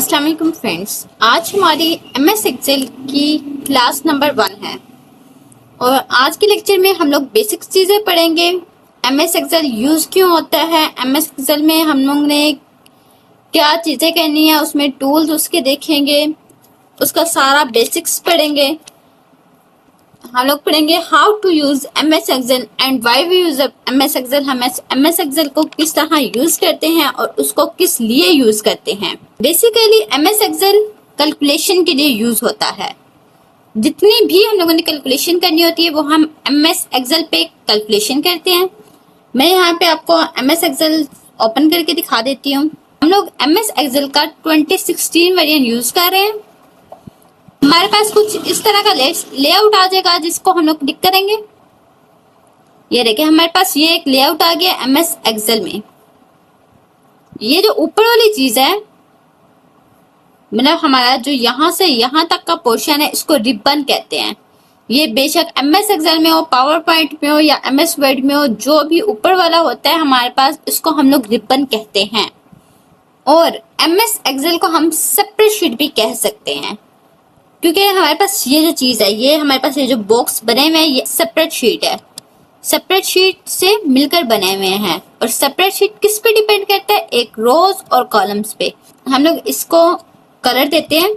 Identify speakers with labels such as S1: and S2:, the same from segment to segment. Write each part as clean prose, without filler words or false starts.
S1: अस्सलाम वालेकुम फ्रेंड्स, आज हमारी एमएस एक्सेल की क्लास नंबर 1 है और आज के लेक्चर में हम लोग बेसिक्स चीज़ें पढ़ेंगे। एमएस एक्सेल यूज़ क्यों होता है, एमएस एक्सेल में हम लोग ने क्या चीज़ें करनी है, उसमें टूल्स उसके देखेंगे, उसका सारा बेसिक्स पढ़ेंगे। हम लोग पढ़ेंगे how to use MS Excel and why we use MS Excel. हम एमएस एक्सेल को किस तरह यूज करते हैं और उसको किस लिए यूज करते हैं। बेसिकली एमएस एक्सेल कैलकुलेशन के लिए यूज होता है। जितनी भी हम लोगों ने कैलकुलेशन करनी होती है वो हम एमएस एक्सेल पे कैलकुलेशन करते हैं। मैं यहाँ पे आपको एमएस एक्सेल ओपन करके दिखा देती हूँ। हम लोग एमएस एक्सेल का 2016 वर्जन यूज कर रहे हैं। हमारे पास कुछ इस तरह का लेआउट आ जाएगा जिसको हम लोग क्लिक करेंगे। ये देखिए हमारे पास ये एक लेआउट आ गया एमएस एक्सेल में। ये जो ऊपर वाली चीज है, मतलब हमारा जो यहाँ से यहाँ तक का पोर्शन है, इसको रिबन कहते हैं। ये बेशक एमएस एक्सेल में हो, पावर पॉइंट में हो या एमएस वर्ड में हो, जो भी ऊपर वाला होता है हमारे पास, इसको हम लोग रिबन कहते हैं। और एमएस एक्सेल को हम स्प्रेडशीट भी कह सकते हैं, क्योंकि हमारे पास ये जो चीज है, ये हमारे पास ये जो बॉक्स बने हुए हैं, ये स्प्रेडशीट है। स्प्रेडशीट से मिलकर बने हुए हैं। और स्प्रेडशीट किस पे डिपेंड करता है? एक रोज और कॉलम्स पे। हम लोग इसको कलर देते हैं।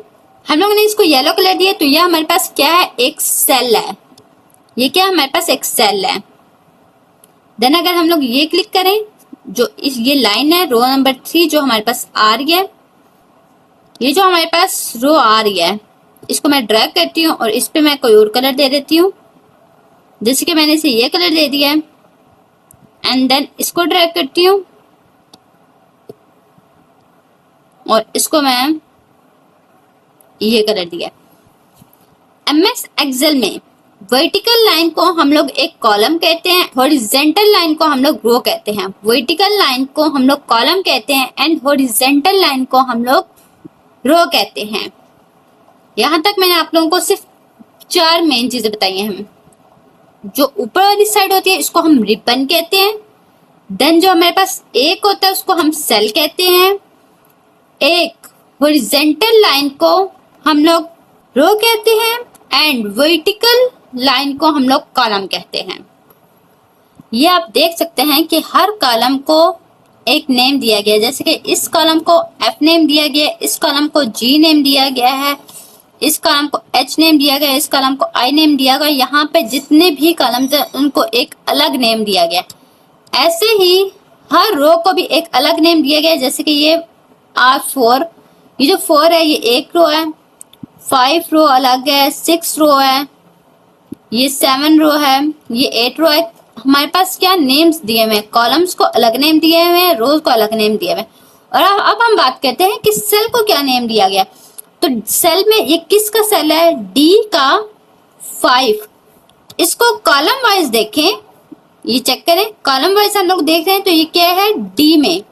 S1: हम लोगों ने इसको येलो कलर दिया, तो यह हमारे पास क्या है? एक सेल है। ये क्या हमारे पास? एक सेल है। देन अगर हम लोग ये क्लिक करें, जो ये लाइन है रो नंबर 3 जो हमारे पास आ रही है, ये जो हमारे पास रो आ रही है, इसको मैं ड्रैग करती हूँ और इस पे मैं कोई और कलर दे देती हूँ। जैसे कि मैंने इसे ये कलर दे दिया है। एंड देन इसको ड्रैग करती हूँ और इसको मैं ये कलर दिया। एमएस एक्सेल में वर्टिकल लाइन को हम लोग एक कॉलम कहते हैं, हॉरिजॉन्टल लाइन को हम लोग रो कहते हैं। वर्टिकल लाइन को हम लोग कॉलम कहते हैं एंड हॉरिजॉन्टल लाइन को हम लोग रो कहते हैं। यहाँ तक मैंने आप लोगों को सिर्फ 4 मेन चीजें बताई हैं। हम जो ऊपर वाली साइड होती है इसको हम रिबन कहते हैं। देन जो हमारे पास एक होता है उसको हम सेल कहते हैं। एक हॉरिजॉन्टल लाइन को हम लोग रो कहते हैं एंड वर्टिकल लाइन को हम लोग कॉलम कहते हैं। ये आप देख सकते हैं कि हर कॉलम को एक नेम दिया गया है। जैसे कि इस कॉलम को एफ नेम दिया गया है, इस कॉलम को जी नेम दिया गया है, इस कॉलम को एच नेम दिया गया, इस कॉलम को आई नेम दिया गया। यहाँ पे जितने भी कॉलम्स हैं उनको एक अलग नेम दिया गया। ऐसे ही हर रो को भी एक अलग नेम दिया गया। जैसे कि ये R4, ये जो 4 है ये एक रो है, 5 रो अलग है, 6 रो है, ये 7 रो है, ये 8 रो है। हमारे पास क्या नेम्स दिए हुए हैं? कॉलम्स को अलग नेम दिए हुए हैं, रोज को अलग नेम दिए हुए हैं। और अब हम बात करते हैं कि सेल को क्या नेम दिया गया। तो सेल में ये किसका सेल है? डी का 5। इसको कॉलम वाइज देखें, ये चेक करें, कॉलम वाइज हम लोग देख रहे हैं तो ये क्या है? डी में।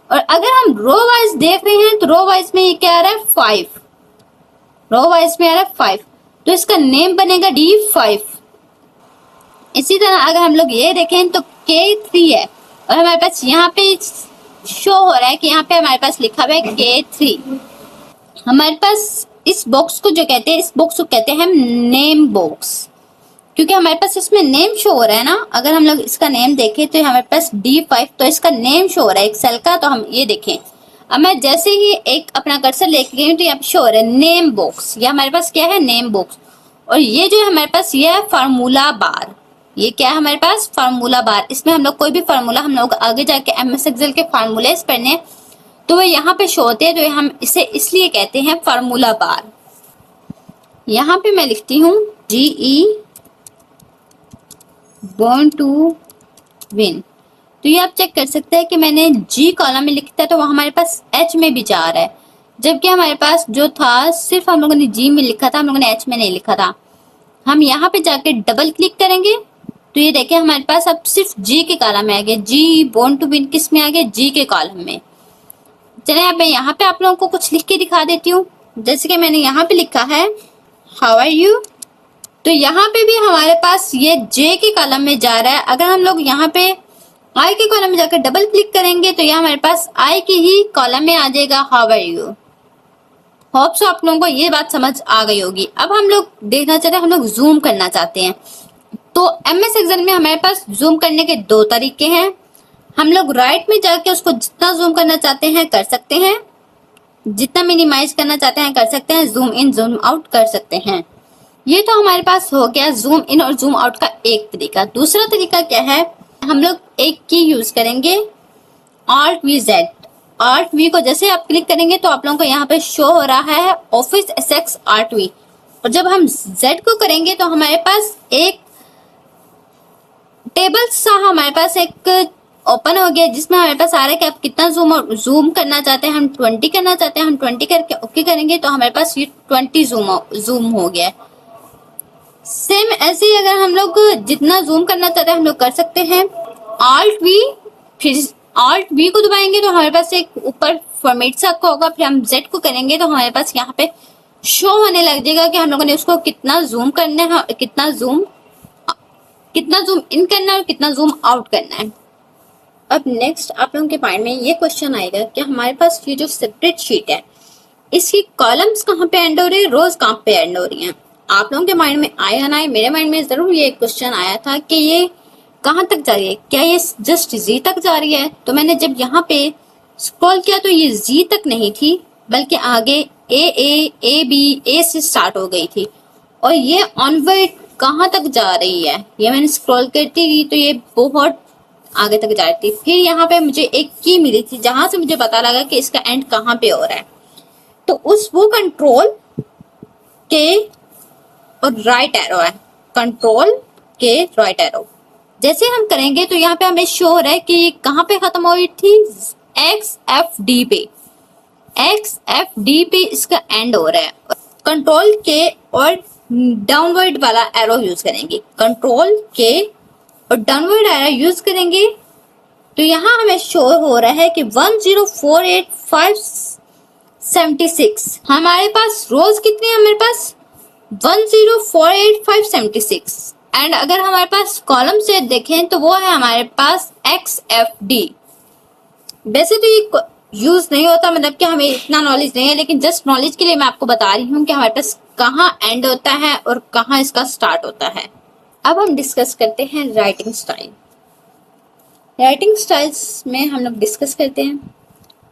S1: और अगर हम रो वाइज देख रहे हैं तो रो वाइज में ये क्या आ रहा है? 5। रो वाइज में आ रहा है 5, तो इसका नेम बनेगा D5। इसी तरह अगर हम लोग ये देखें तो K3 है और हमारे पास यहाँ पे शो हो रहा है कि यहाँ पे हमारे पास लिखा हुआ है K3। हमारे पास इस बॉक्स को जो कहते हैं, इस बॉक्स को कहते हैं हम नेम बॉक्स, क्योंकि हमारे पास इसमें नेम शो हो रहा है ना। अगर हम लोग इसका नेम देखें तो हमारे पास D5, तो इसका नेम शो हो रहा है एक सेल का। तो हम ये देखें, अब मैं जैसे ही एक अपना कर्सर लेके गई हूँ तो यहाँ पे शो हो रहा है नेम बॉक्स। ये हमारे पास क्या है? Name box. और ये जो है हमारे पास ये है फार्मूला बार। ये क्या है हमारे पास? फार्मूला बार। इसमें हम लोग कोई भी फार्मूला, हम लोग आगे जाके एमएस एक्सेल के फार्मूले पढ़ने तो वो यहाँ पे शो होते हैं, तो हम इसे इसलिए कहते हैं फार्मूला बार। यहाँ पे मैं लिखती हूँ GE बॉर्न टू विन। तो ये आप चेक कर सकते हैं कि मैंने G कॉलम में लिखता है तो वो हमारे पास H में भी जा रहा है, जबकि हमारे पास जो था सिर्फ हम लोगों ने G में लिखा था, हम लोगों ने H में नहीं लिखा था। हम यहाँ पे जाके डबल क्लिक करेंगे तो ये देखिए हमारे पास अब सिर्फ G के कॉलम में आ गया। GE बॉर्न टू विन किस में आ गया? G के कॉलम में। चलिए अब मैं यहाँ पे आप लोगों को कुछ लिख के दिखा देती हूँ। जैसे कि मैंने यहाँ पे लिखा है हाउ आर यू, तो यहाँ पे भी हमारे पास ये J के कॉलम में जा रहा है। अगर हम लोग यहाँ पे I के कॉलम में जाकर डबल क्लिक करेंगे तो यह हमारे पास I के ही कॉलम में आ जाएगा how are you. Hope so आप लोगों को ये बात समझ आ गई होगी। अब हम लोग देखना चाहते हैं, हम लोग जूम करना चाहते हैं। तो एमएस एक्सेल में हमारे पास जूम करने के दो तरीके हैं। हम लोग राइट में जाके उसको जितना जूम करना चाहते हैं कर सकते हैं, जितना मिनिमाइज करना चाहते हैं कर सकते हैं, जूम इन जूम आउट कर सकते हैं। ये तो हमारे पास हो गया जूम इन और जूम आउट का एक तरीका। दूसरा तरीका क्या है, हम लोग एक की यूज करेंगे, Alt V Z। Alt V को जैसे आप क्लिक करेंगे तो आप लोगों को यहाँ पे शो हो रहा है ऑफिस एक्स Alt V, और जब हम Z को करेंगे तो हमारे पास एक टेबल सा हमारे पास एक ओपन हो गया, जिसमें हमारे पास आ रहा है कि आप कितना जूम करना चाहते हैं। हम 20 करना चाहते हैं, हम 20 करके ओके करेंगे तो हमारे पास ये 20 जूम हो गया। सेम ऐसे ही अगर हम लोग जितना जूम करना चाहते हैं हम लोग कर सकते हैं। Alt V, फिर Alt V को दबाएंगे तो हमारे पास एक ऊपर फॉर्मेट सा होगा, फिर हम Z को करेंगे तो हमारे पास यहाँ पे शो होने लग जाएगा कि हम लोगों ने उसको कितना जूम करना है, कितना जूम इन करना है और कितना जूम आउट करना है। अब नेक्स्ट आप लोगों के माइंड में ये क्वेश्चन आएगा कि हमारे पास ये जो सेपरेट शीट है इसकी कॉलम्स कहाँ पे एंड हो रही है, रोज कहाँ पे एंड हो रही हैं। आप लोगों के माइंड में आया ना आए, मेरे माइंड में जरूर ये क्वेश्चन आया था कि ये कहाँ तक जा रही है, क्या ये जस्ट जी तक जा रही है। तो मैंने जब यहाँ पे स्क्रॉल किया तो ये जी तक नहीं थी, बल्कि आगे ए बी ए से स्टार्ट हो गई थी, और ये ऑनवर्ड कहाँ तक जा रही है, ये मैंने स्क्रॉल करती गई तो ये बहुत आगे तक जा रही थी। फिर यहाँ पे मुझे एक की मिली थी जहां से मुझे पता लगा कि इसका एंड कहाँ पे हो रहा है, तो वो कंट्रोल के और राइट एरो है, कंट्रोल के राइट एरो जैसे हम करेंगे तो यहाँ पे हमें शो हो रहा है कि ये कहाँ पे खत्म हो रही थी, XFD पे इसका एंड हो रहा है। कंट्रोल के और डाउनवर्ड वाला एरो यूज करेंगे, कंट्रोल के और डाउनवर्ड एरो यूज करेंगे तो यहाँ हमें शो हो रहा है कि 1048576 हमारे पास रोज कितनी है, हमारे पास 1048576, एंड अगर हमारे पास कॉलम से देखें तो वो है हमारे पास XFD। वैसे तो ये यूज नहीं होता, मतलब कि हमें इतना नॉलेज नहीं है, लेकिन जस्ट नॉलेज के लिए मैं आपको बता रही हूँ कि हमारे पास कहाँ एंड होता है और कहाँ इसका स्टार्ट होता है। अब हम डिस्कस करते हैं राइटिंग स्टाइल। राइटिंग स्टाइल्स में हम लोग डिस्कस करते हैं।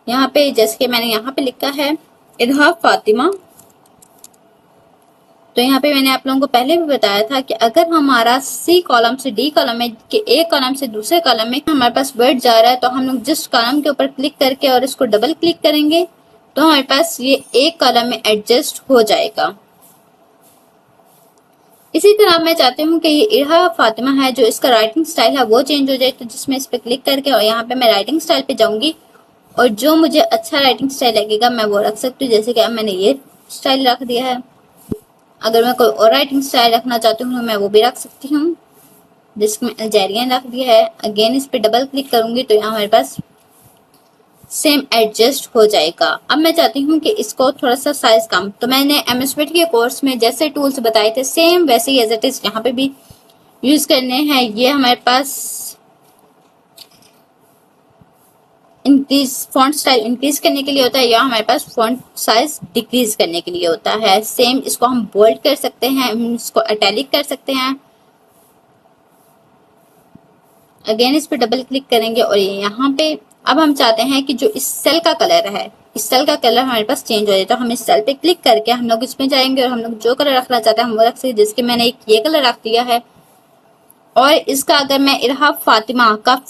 S1: यहाँ पे जैसे कि मैंने यहाँ पे लिखा है इरहा फातिमा, तो यहाँ पे मैंने आप लोगों को पहले भी बताया था कि अगर हमारा सी कॉलम से डी कॉलम में कि एक कॉलम से दूसरे कॉलम में हमारे पास वर्ड जा रहा है तो हम लोग जिस कॉलम के ऊपर क्लिक करके और इसको डबल क्लिक करेंगे तो हमारे पास ये एक कॉलम में एडजस्ट हो जाएगा। इसी तरह मैं चाहती हूँ कि ये इरहा फातिमा है, जो इसका राइटिंग स्टाइल है वो चेंज हो जाए, तो जिसमें इस पर क्लिक करके और यहाँ पे मैं राइटिंग स्टाइल पे जाऊंगी और जो मुझे अच्छा राइटिंग स्टाइल लगेगा मैं वो रख सकती हूँ। जैसे कि अब मैंने ये स्टाइल रख दिया है, अगर मैं कोई और राइटिंग स्टाइल रखना चाहती हूँ मैं वो भी रख सकती हूँ, जिसमें अल्जेरियन रख दिया है। अगेन इस पे डबल क्लिक करूंगी तो यहाँ हमारे पास सेम एडजस्ट हो जाएगा। अब मैं चाहती हूँ कि इसको थोड़ा सा साइज कम, तो मैंने MS Word के कोर्स में जैसे टूल्स बताए थे सेम वैसे ही एज इट इज यहाँ पे भी यूज करने हैं। ये हमारे पास इंक्रीज फॉन्ट स्टाइल इंक्रीज करने के लिए होता है, या हमारे पास फॉन्ट साइज डिक्रीज करने के लिए होता है। सेम इसको हम बोल्ड कर सकते हैं, हम इसको इटैलिक कर सकते हैं। अगेन इस पे डबल क्लिक करेंगे और यहाँ पे अब हम चाहते हैं कि जो इस सेल का कलर है, इस सेल का कलर हमारे पास चेंज हो जाए, तो हम इस सेल पे क्लिक करके हम लोग इसमें जाएंगे और हम लोग जो कलर रखना चाहते हैं हम वो रख सकते हैं। जिसके मैंने एक ये कलर रख दिया है, और इसका अगर मैं इरहा फातिमा का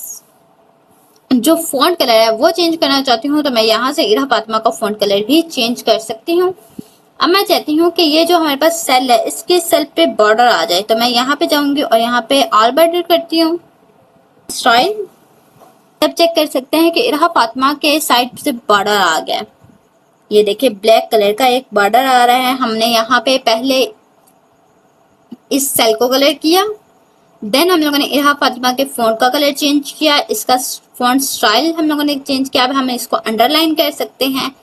S1: जो फॉन्ट कलर है वो चेंज करना चाहती हूँ तो मैं यहाँ से इरहा फातिमा का फॉन्ट कलर भी चेंज कर सकती हूँ। अब मैं चाहती हूँ कि ये जो हमारे पास सेल है इसके सेल पे बॉर्डर आ जाए, तो मैं यहाँ पे जाऊंगी और यहाँ पे ऑल बॉर्डर करती हूँ स्टाइल। तब चेक कर सकते हैं कि इरहा फातिमा के साइड से बॉर्डर आ गया। ये देखिए ब्लैक कलर का एक बॉर्डर आ रहा है। हमने यहाँ पे पहले इस सेल को कलर किया, देन हम लोगों ने इरहा फातिमा के फॉन्ट का कलर चेंज किया, इसका फॉन्ट स्टाइल हम लोगों ने चेंज किया। अब हम इसको अंडरलाइन कर सकते हैं।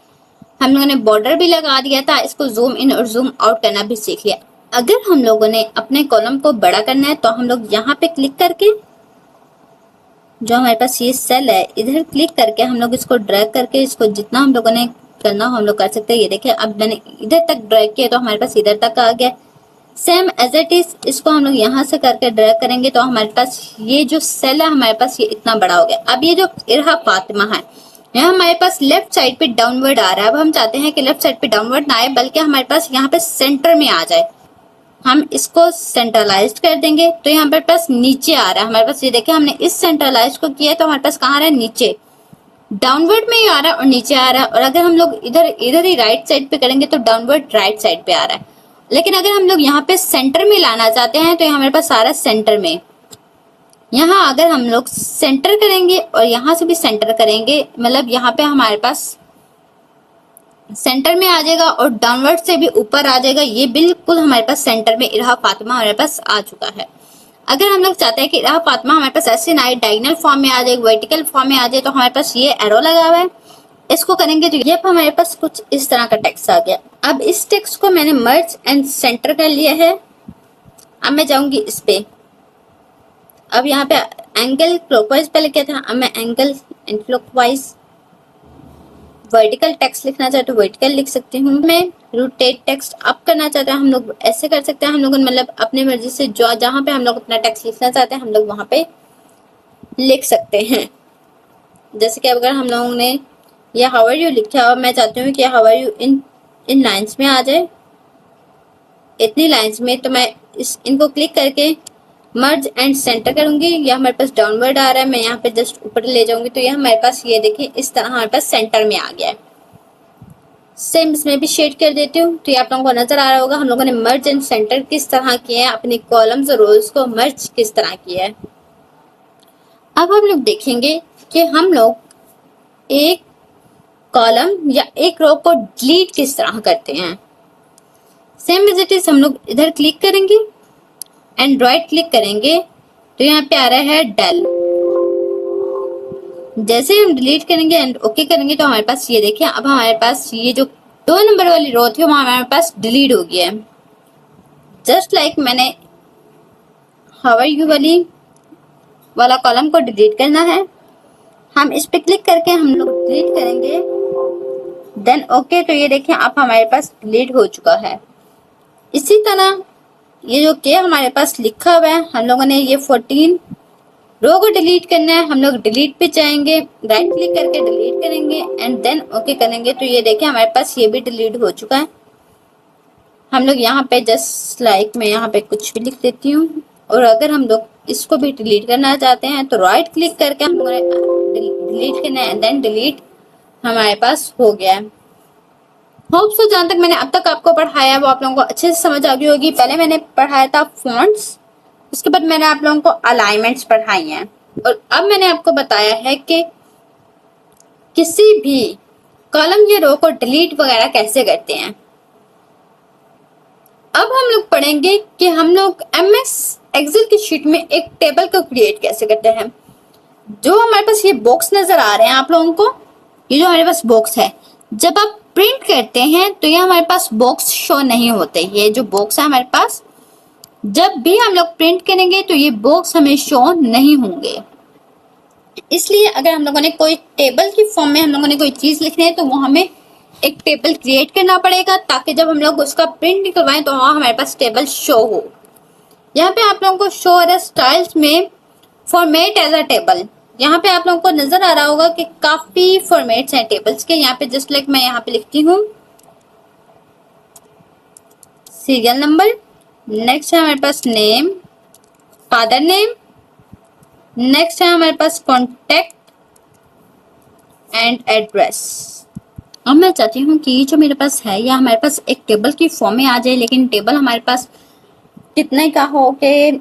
S1: हम लोगों ने बॉर्डर भी लगा दिया था, इसको जूम इन और जूम आउट करना भी सीख लिया। अगर हम लोगों ने अपने कॉलम को बड़ा करना है तो हम लोग यहाँ पे क्लिक करके जो हमारे पास ये सेल है इधर क्लिक करके हम लोग इसको ड्रैग करके इसको जितना हम लोगों ने करना हो हम लोग कर सकते हैं। ये देखिए अब मैंने इधर तक ड्रैग किया तो हमारे पास इधर तक आ गया। सेम एज इट इज इसको हम लोग यहाँ से करके ड्रैग करेंगे तो हमारे पास ये जो सेल है हमारे पास ये इतना बड़ा हो गया। अब ये जो इरहा फातिमा है यहाँ हमारे पास लेफ्ट साइड पे डाउनवर्ड आ रहा है। अब हम चाहते हैं कि लेफ्ट साइड पे डाउनवर्ड ना आए बल्कि हमारे पास यहाँ पे सेंटर में आ जाए। हम इसको सेंट्रलाइज्ड कर देंगे तो यहाँ पर पास नीचे आ रहा है हमारे पास। ये देखिए हमने इस सेंट्रलाइज को किया तो हमारे पास कहाँ आ रहा है, नीचे डाउनवर्ड में ही आ रहा है और नीचे आ रहा है। और अगर हम लोग इधर ही राइट साइड पे करेंगे तो डाउनवर्ड राइट साइड पे आ रहा है। लेकिन अगर हम लोग यहाँ पे सेंटर में लाना चाहते हैं तो हमारे पास आ रहा है सेंटर में। यहाँ अगर हम लोग सेंटर करेंगे और यहाँ से भी सेंटर करेंगे मतलब यहाँ पे हमारे पास सेंटर में आ जाएगा और डाउनवर्ड से भी ऊपर आ जाएगा। ये बिल्कुल हमारे पास सेंटर में इरहा फातिमा हमारे पास आ चुका है। अगर हम लोग चाहते हैं कि इरहा फातिमा हमारे पास ऐसे ना डायगोनल फॉर्म में आ जाए, वर्टिकल फॉर्म में आ जाए तो हमारे पास ये एरो लगा हुआ है, इसको करेंगे तो ये हमारे पास कुछ इस तरह का टेक्स्ट आ गया। अब इस टेक्स्ट को मैंने मर्ज एंड सेंटर कर लिया है। अब मैं जाऊंगी इस पे। अब यहाँ पे एंगल क्लॉकवाइज पहले क्या था, अब मैं angle and clockwise. Vertical text लिखना चाहते तो वर्टिकल लिख सकती हूँ। मैं रोटेट टेक्स्ट अप करना चाहते हैं हम लोग ऐसे कर सकते हैं। हम लोग मतलब अपनी मर्जी से जो जहाँ पे हम लोग अपना टेक्स्ट लिखना चाहते हैं हम लोग वहां पे लिख सकते हैं। जैसे कि अगर हम लोगों ने ये हाउ आर यू लिखा और मैं चाहती हूँ कि हाउ आर यू इन लाइन्स में आ जाए, इतनी लाइन्स में, तो मैं इनको क्लिक करके मर्ज एंड सेंटर करूंगी। यह हमारे पास डाउनवर्ड आ रहा है, मैं यहाँ पे जस्ट ऊपर ले जाऊंगी तो यह हमारे पास ये देखिए इस तरह हमारे पास सेंटर में आ गया है। सेम इसमें भी शेड कर देती हूँ तो ये आप लोगों को नजर आ रहा होगा हम लोगों ने मर्ज एंड सेंटर किस तरह किया है, अपने कॉलम्स और रोल्स को मर्ज किस तरह किया है। अब हम लोग देखेंगे कि हम लोग एक कॉलम या एक रो को डिलीट किस तरह करते हैं। सेम एज इट इज हम लोग इधर क्लिक करेंगे एंड राइट क्लिक करेंगे तो यहाँ पे आ रहा है डेल। जैसे हम डिलीट करेंगे एंड ओके करेंगे तो हमारे पास ये देखिए अब हमारे पास ये जो 2 नंबर वाली रो थी वो हमारे पास डिलीट हो गया है। जस्ट लाइक मैंने हाउ आर यू वाला कॉलम को डिलीट करना है, हम इस पे क्लिक करके हम लोग डिलीट करेंगे देन ओके तो ये देखिए अब हमारे पास डिलीट हो चुका है। इसी तरह ये जो के हमारे पास लिखा हुआ है हम लोगों ने ये 14 रो को डिलीट करना है। हम लोग डिलीट पे जाएंगे, राइट क्लिक करके डिलीट करेंगे एंड देन ओके करेंगे तो ये देखिए हमारे पास ये भी डिलीट हो चुका है। हम लोग यहाँ पे जस्ट लाइक मैं यहाँ पे कुछ भी लिख देती हूँ और अगर हम लोग इसको भी डिलीट करना चाहते हैं तो राइट क्लिक करके हम लोग डिलीट करना है एंड देन डिलीट हमारे पास हो गया है। होप सो जहां तक मैंने अब तक आपको पढ़ाया वो आप लोगों को अच्छे से समझ आ गई होगी। पहले मैंने पढ़ाया था फॉन्ट्स, उसके बाद मैंने आप लोगों को अलाइनमेंट्स पढ़ाई हैं और अब मैंने आपको बताया है कि किसी भी कॉलम या रो को डिलीट वगैरह कैसे करते हैं। अब हम लोग पढ़ेंगे कि हम लोग MS एक्सेल की शीट में एक टेबल को क्रिएट कैसे करते हैं। जो हमारे पास ये बॉक्स नजर आ रहे हैं आप लोगों को, ये जो हमारे पास बॉक्स है जब आप प्रिंट करते हैं तो ये हमारे पास बॉक्स शो नहीं होते। ये जो बॉक्स है हमारे पास जब भी हम लोग प्रिंट करेंगे तो ये बॉक्स हमें शो नहीं होंगे। इसलिए अगर हम लोगों ने कोई टेबल की फॉर्म में हम लोगों ने कोई चीज लिखनी है तो वो हमें एक टेबल क्रिएट करना पड़ेगा ताकि जब हम लोग उसका प्रिंट निकलवाएं तो वहाँ हमारे पास टेबल शो हो। यहाँ पे आप लोगों को शो हो रहा है स्टाइल्स में फॉर्मेट एज अ टेबल। यहाँ पे आप लोगों को नजर आ रहा होगा कि काफी फॉर्मेट्स हैं टेबल्स के। यहाँ पे जस्ट लाइक मैं यहाँ पे लिखती हूँ सीरियल नंबर, नेक्स्ट है हमारे पास नेम, फादर नेम, नेक्स्ट है हमारे पास कॉन्टेक्ट एंड एड्रेस। अब मैं चाहती हूँ कि ये जो मेरे पास है या हमारे पास एक टेबल की फॉर्म में आ जाए, लेकिन टेबल हमारे पास कितने का हो कि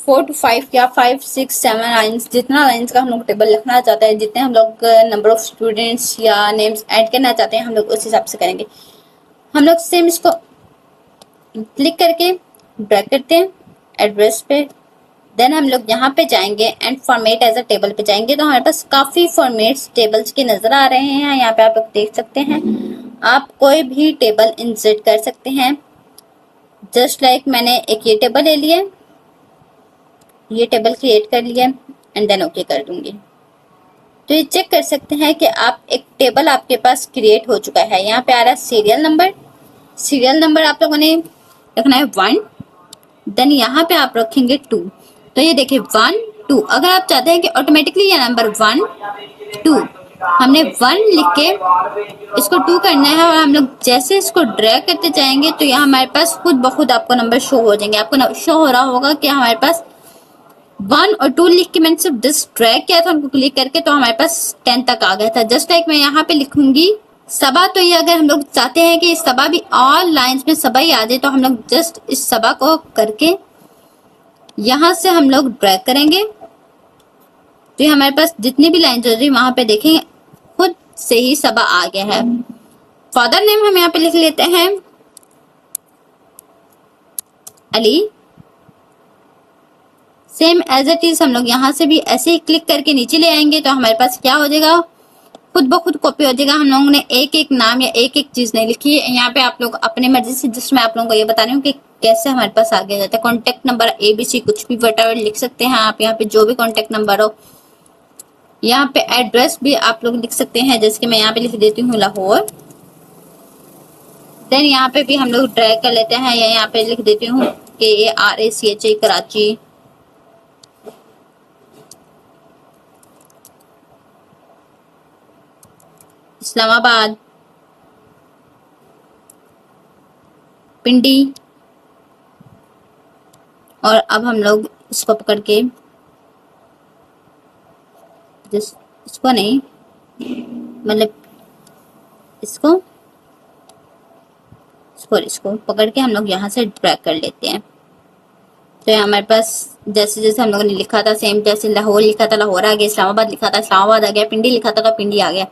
S1: 4 to 5 या 5, 6, 7 लाइन्स, जितना लाइन्स का हम लोग टेबल लिखना चाहते हैं, जितने हम लोग नंबर ऑफ स्टूडेंट्स या नेम्स ऐड करना चाहते हैं हम लोग उस हिसाब से करेंगे। हम लोग सेम इसको क्लिक करके ड्रैग करते हैं एड्रेस पे, देन हम लोग यहाँ पे जाएंगे and format as a table पे जाएंगे तो हमारे पास काफी फॉर्मेट्स टेबल्स के नजर आ रहे हैं। यहाँ पे आप लोग देख सकते हैं, आप कोई भी टेबल इंसर्ट कर सकते हैं। जस्ट लाइक मैंने एक ये टेबल ले लिया, ये टेबल क्रिएट कर लिया एंड देन ओके कर दूंगी। तो ये चेक कर सकते हैं कि आप एक टेबल आपके पास क्रिएट हो चुका है। यहाँ पे आ रहा है सीरियल नंबर। सीरियल नंबर आप लोगों ने रखना है 1, देन यहाँ पे आप रखेंगे 2। तो ये देखिए 1 2। अगर आप चाहते हैं कि ऑटोमेटिकली ये नंबर 1 2, हमने 1 लिख के इसको 2 करना है और हम लोग जैसे इसको ड्रैग करते जाएंगे तो यहाँ हमारे पास खुद ब खुद आपको नंबर शो हो जाएंगे। आपको शो हो रहा होगा कि हमारे पास 1 और 2 लिख के मैंने सिर्फ जस्ट ड्रैग किया था उनको क्लिक करके, तो हमारे पास 10 तक आ गया था। जस्ट लाइक मैं यहाँ पे लिखूंगी सबा। तो ये अगर हम लोग चाहते हैं कि सबा भी ऑल लाइंस में सबा ही आ जाए तो हम लोग जस्ट इस सबा को करके यहाँ से हम लोग ड्रैग करेंगे तो ये हमारे पास जितनी भी लाइन चल रही वहां पे देखेंगे खुद से ही सबा आ गया है। फादर नेम हम यहाँ पे लिख लेते हैं Ali. Same as it is हम लोग यहाँ से भी ऐसे ही क्लिक करके नीचे ले आएंगे तो हमारे पास क्या हो जाएगा, खुद ब खुद कॉपी हो जाएगा। हम लोगों ने एक एक नाम या एक एक चीज नहीं लिखी है। यहाँ पे आप लोग अपने मर्जी से, जिसमें मैं आप लोगों को ये बता रही हूँ कि कैसे हमारे पास आगे जाता है। कॉन्टेक्ट नंबर ABC कुछ भी वटेवर लिख सकते हैं आप यहाँ पे, जो भी कॉन्टेक्ट नंबर हो। यहाँ पे एड्रेस भी आप लोग लिख सकते हैं, जैसे कि मैं यहाँ पे लिख देती हूँ लाहौर। देन यहाँ पे भी हम लोग ड्रैग कर लेते हैं या यहाँ पे लिख देती हूँ KARACHI कराची। इस्लामाबाद, पिंडी। और अब हम लोग इसको पकड़ के इसको नहीं, मतलब इसको इसको पकड़ के हम लोग यहाँ से ड्रैग कर लेते हैं। तो हमारे पास जैसे जैसे हम लोगों ने लिखा था सेम, जैसे लाहौर लिखा था लाहौर आ गया, इस्लामाबाद लिखा था इस्लामाबाद आ गया, पिंडी लिखा था तो पिंडी आ गया।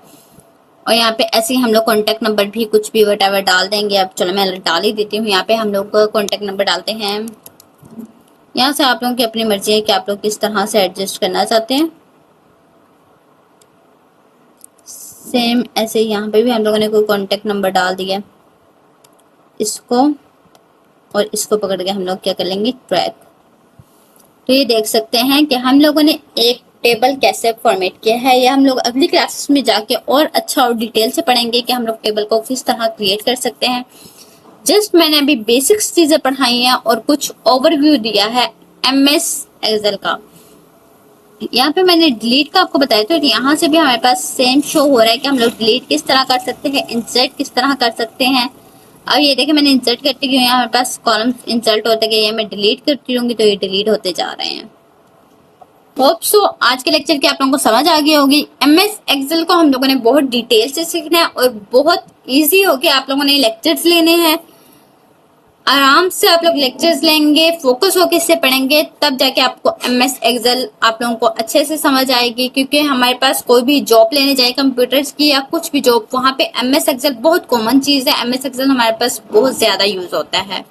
S1: और यहाँ पे ऐसे ही हम लोग कॉन्टेक्ट नंबर भी कुछ भी वटेवर डाल देंगे। अब चलो मैं डाल ही देती हूँ। यहाँ पे हम लोग कॉन्टेक्ट नंबर डालते हैं। यहाँ से आप लोगों की अपनी मर्जी है कि आप लोग किस तरह से एडजस्ट करना चाहते हैं। सेम ऐसे ही यहाँ पे भी हम लोगों ने कोई कॉन्टेक्ट नंबर डाल दिया। इसको और इसको पकड़ के हम लोग क्या कर लेंगे, ट्रैक। तो ये देख सकते हैं कि हम लोगों ने एक टेबल कैसे फॉर्मेट किया है। यह हम लोग अगली क्लासेस में जाके और अच्छा और डिटेल से पढ़ेंगे कि हम लोग टेबल को किस तरह क्रिएट कर सकते हैं। जस्ट मैंने अभी बेसिक्स चीजें पढ़ाई हैं और कुछ ओवरव्यू दिया है MS एक्सेल का। यहाँ पे मैंने डिलीट का आपको बताया, तो यहाँ से भी हमारे पास सेम शो हो रहा है कि हम लोग डिलीट किस तरह कर सकते हैं, इंसर्ट किस तरह कर सकते हैं। अब ये देखिए मैंने इंसर्ट करती हूँ, यहाँ हमारे पास कॉलम इंसर्ट होते गए। मैं डिलीट करती रहूंगी तो ये डिलीट होते जा रहे हैं। होप सो आज के लेक्चर की आप लोगों को समझ आ गई होगी। MS एक्सेल को हम लोगों ने बहुत डिटेल से सीखना है और बहुत इजी हो के आप लोगों ने लेक्चर्स लेने हैं। आराम से आप लोग लेक्चर्स लेंगे, फोकस होकर इससे पढ़ेंगे, तब जाके आपको MS एक्सेल आप लोगों को अच्छे से समझ आएगी। क्योंकि हमारे पास कोई भी जॉब लेने जाए कंप्यूटर्स की या कुछ भी जॉब, वहाँ पे MS एक्सेल बहुत कॉमन चीज है। MS एक्सेल हमारे पास बहुत ज्यादा यूज होता है।